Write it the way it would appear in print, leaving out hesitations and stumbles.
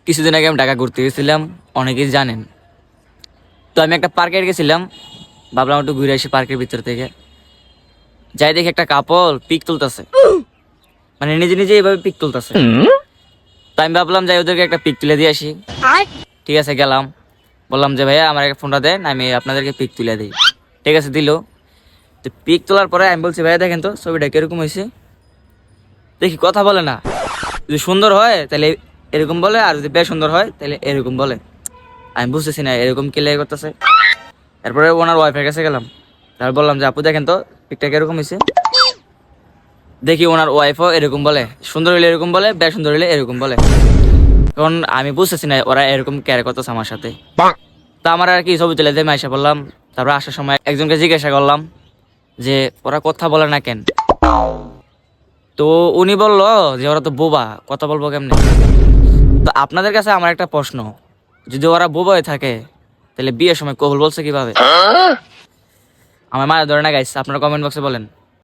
কিছুদিন আগে আমি ঢাকা ঘুরতে গেছিলাম, অনেকেই জানেন। তো আমি একটা পার্কে গেছিলাম, ভাবলাম একটু ঘুরে আসি পার্কের ভিতর থেকে। যাই দেখি একটা কাপল পিক তুলতেছে, মানে নিজে নিজে এইভাবে পিক তুলতেছে। তো আমি ভাবলাম যাই ওদেরকে একটা পিক তুলে দিয়ে আসি। ঠিক আছে, গেলাম, বললাম যে ভাইয়া আমার একটা ফোনটা দেন, আমি আপনাদেরকে পিক তুলে দিই। ঠিক আছে, দিল। তো পিক তোলার পরে আমি বলছি ভাইয়া দেখেন তো ছবিটা কিরকম হয়েছে। দেখি কথা বলে না। যদি সুন্দর হয় তাহলে এরকম বলে, আর যদি বেশ সুন্দর হয় তাহলে এরকম বলে। আমি বুঝতেছি না এরকম কি লেগে করতেছে। তারপরে ওনার ওয়াইফের কাছে গেলাম, তারপর বললাম যে আপু দেখেন তো পিকটা কিরকম হয়েছে। দেখি ওনার ওয়াইফও এরকম বলে, সুন্দর হইলে এরকম বলে, বেশ সুন্দর হইলে এরকম বলে। এখন আমি বুঝতেছি না ওরা এরকম কেয়ার করতেছে আমার সাথে। তা আমার আর কি ছবি তুলে দিয়ে আমি আইসা বললাম। তারপর আসার সময় একজনকে জিজ্ঞাসা করলাম যে ওরা কথা বলে না কেন। তো উনি বললো যে ওরা তো বোবা, কথা বলবো কেমনে। তো আপনাদের কাছে আমার একটা প্রশ্ন, যদি ওরা বোবা হয়ে থাকে তাহলে বিয়ের সময় কবুল বলছে কিভাবে? আমার মায়ের ধরে না গাইস, আপনারা কমেন্ট বক্সে বলেন।